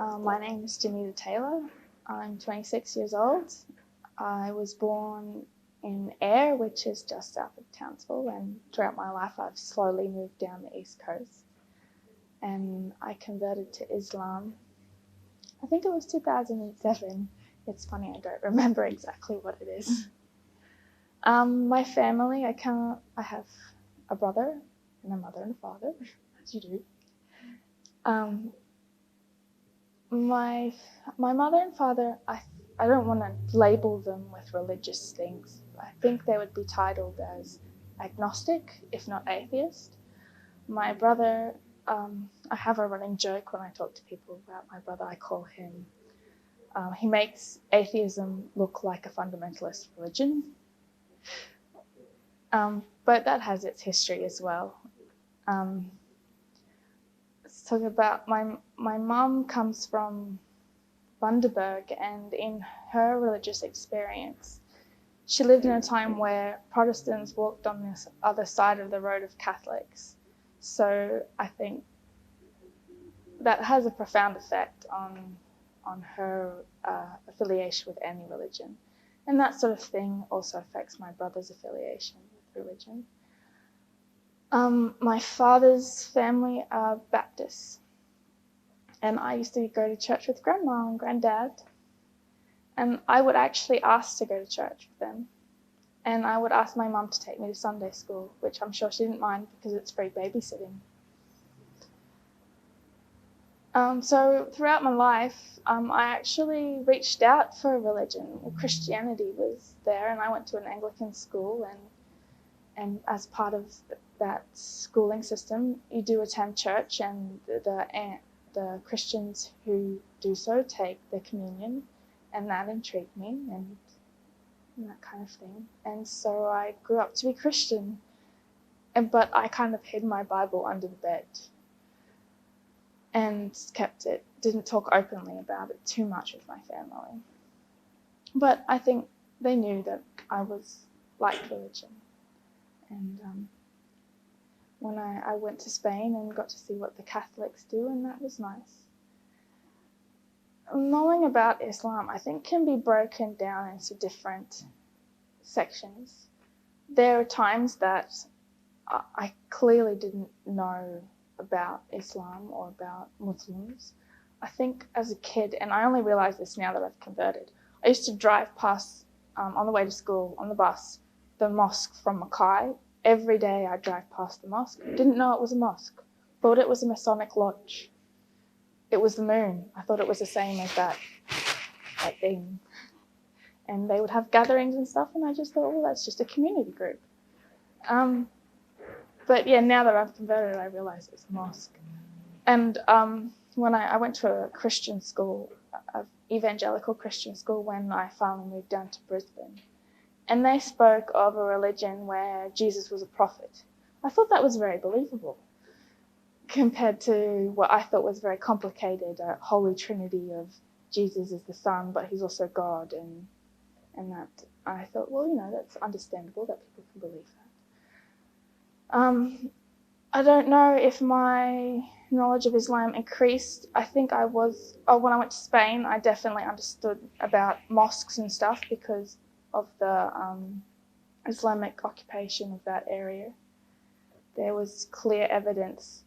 My name is Janita Taylor. I'm 26 years old. I was born in Ayr, which is just south of Townsville, and throughout my life I've slowly moved down the east coast. And I converted to Islam, I think it was 2007. It's funny, I don't remember exactly what it is. My family, I have a brother and a mother and a father, as you do. My mother and father, I don't want to label them with religious things. I think they would be titled as agnostic, if not atheist. My brother, I have a running joke when I talk to people about my brother. I call him, he makes atheism look like a fundamentalist religion. But that has its history as well. Let's talk about my mum comes from Bundaberg, and in her religious experience, she lived in a time where Protestants walked on this other side of the road of Catholics. So I think that has a profound effect on her affiliation with any religion. And that sort of thing also affects my brother's affiliation with religion. My father's family are Baptists, and I used to go to church with Grandma and Granddad, and I would actually ask to go to church with them, and I would ask my mum to take me to Sunday school, which I'm sure she didn't mind because it's free babysitting. So throughout my life, I actually reached out for a religion. Well, Christianity was there, and I went to an Anglican school, and as part of that schooling system, you do attend church, and the Christians who do so take the communion, and that intrigued me, and that kind of thing. And so I grew up to be Christian, but I kind of hid my Bible under the bed and kept it, didn't talk openly about it too much with my family. But I think they knew that I liked religion. And when I went to Spain and got to see what the Catholics do, and that was nice. Knowing about Islam, I think, can be broken down into different sections. There are times that I clearly didn't know about Islam or about Muslims. I think as a kid, and I only realise this now that I've converted, I used to drive past, on the way to school, on the bus, the mosque from Mackay. Every day I'd drive past the mosque. Didn't know it was a mosque. Thought it was a Masonic lodge. It was the moon. I thought it was the same as that thing. And they would have gatherings and stuff, and I just thought, well, that's just a community group. But yeah, now that I've converted, I realise it's a mosque. And when I went to a Christian school, an evangelical Christian school, when I finally moved down to Brisbane, and they spoke of a religion where Jesus was a prophet. I thought that was very believable compared to what I thought was very complicated, a holy trinity of Jesus is the Son, but he's also God, and that I thought, well, that's understandable that people can believe that. I don't know if my knowledge of Islam increased. I think when I went to Spain, I definitely understood about mosques and stuff because of the Islamic occupation of that area. There was clear evidence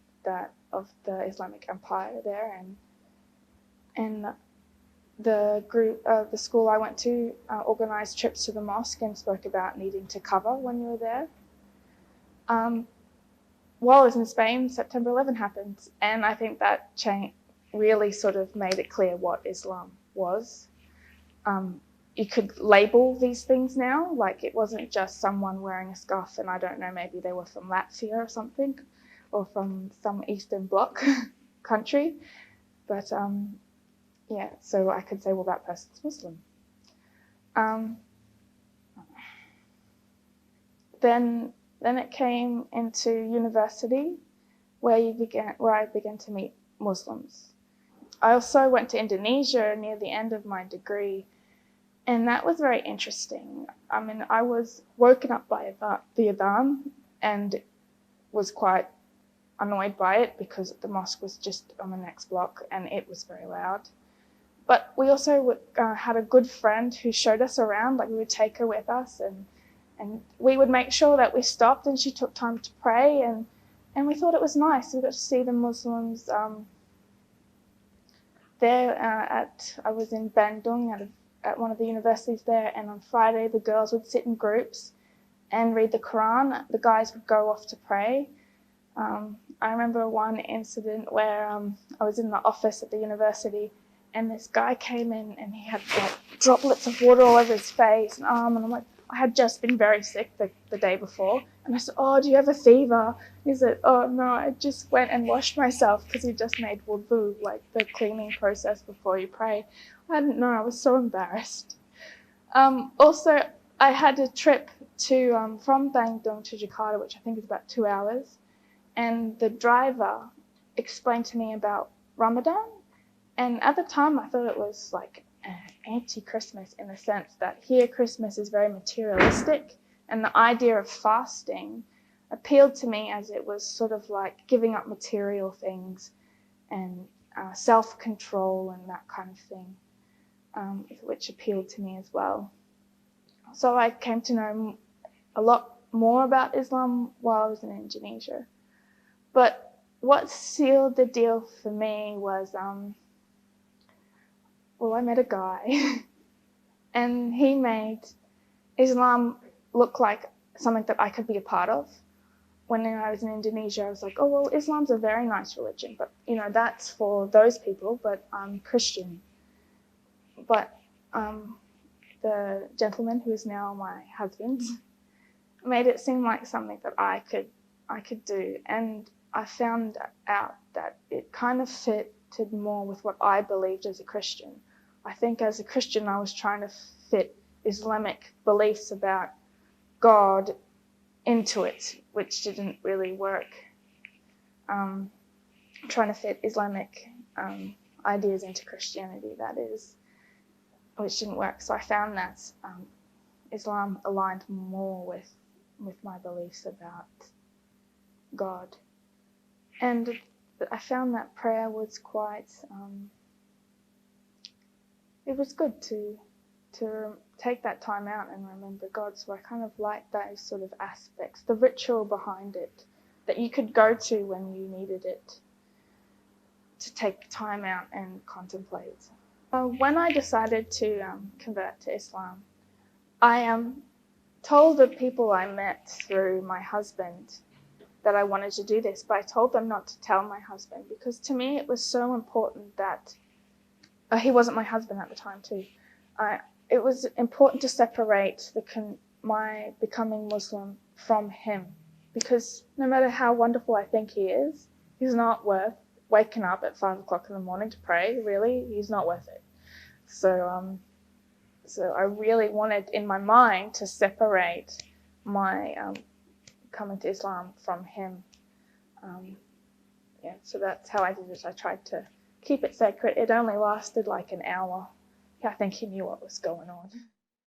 of the Islamic Empire there, and the school I went to organised trips to the mosque and spoke about needing to cover when you were there. While I was in Spain, September 11 happened, and I think that change really sort of made it clear what Islam was. You could label these things now, like it wasn't just someone wearing a scarf and I don't know, maybe they were from Latvia or something, or from some Eastern Bloc country. But yeah, so I could say, well, that person's Muslim. Then it came into university where I began to meet Muslims. I also went to Indonesia near the end of my degree, and that was very interesting. I mean, I was woken up by the adhan and was quite annoyed by it because the mosque was just on the next block and it was very loud. But we also had a good friend who showed us around. Like, we would take her with us, and we would make sure that we stopped and she took time to pray, and we thought it was nice. We got to see the Muslims there. I was in Bandung at one of the universities there, and on Friday the girls would sit in groups and read the Quran. The guys would go off to pray. I remember one incident where I was in the office at the university, and this guy came in and he had like droplets of water all over his face and arm, and I'm like, I had just been very sick the day before, and I said, oh, do you have a fever? He said, oh no, I just went and washed myself, because he just made wudu, like the cleaning process before you pray. I didn't know, I was so embarrassed. Also, I had a trip to from Bandung to Jakarta, which I think is about 2 hours, and the driver explained to me about Ramadan. And at the time, I thought it was like anti-Christmas, in the sense that here Christmas is very materialistic, and the idea of fasting appealed to me, as it was sort of like giving up material things and self-control and that kind of thing, which appealed to me as well. So I came to know a lot more about Islam while I was in Indonesia. But what sealed the deal for me was, I met a guy and he made Islam look like something that I could be a part of. When I was in Indonesia, I was like, oh, well, Islam's a very nice religion, but, that's for those people, but I'm Christian. But the gentleman who is now my husband made it seem like something that I could do. And I found out that it kind of fitted more with what I believed as a Christian. I think as a Christian, I was trying to fit Islamic beliefs about God into it, which didn't really work. Trying to fit Islamic ideas into Christianity, that is, which didn't work. So I found that Islam aligned more with my beliefs about God. And I found that prayer was quite, it was good to take that time out and remember God. So I kind of liked those sort of aspects, the ritual behind it, that you could go to when you needed it, to take time out and contemplate. When I decided to convert to Islam, I told the people I met through my husband that I wanted to do this, but I told them not to tell my husband, because to me it was so important that he wasn't my husband at the time too. It was important to separate my becoming Muslim from him, because no matter how wonderful I think he is, he's not worth waking up at 5 o'clock in the morning to pray. Really, he's not worth it. So I really wanted in my mind to separate my coming to Islam from him. So that's how I did it. I tried to keep it sacred. It only lasted like an hour. I think he knew what was going on.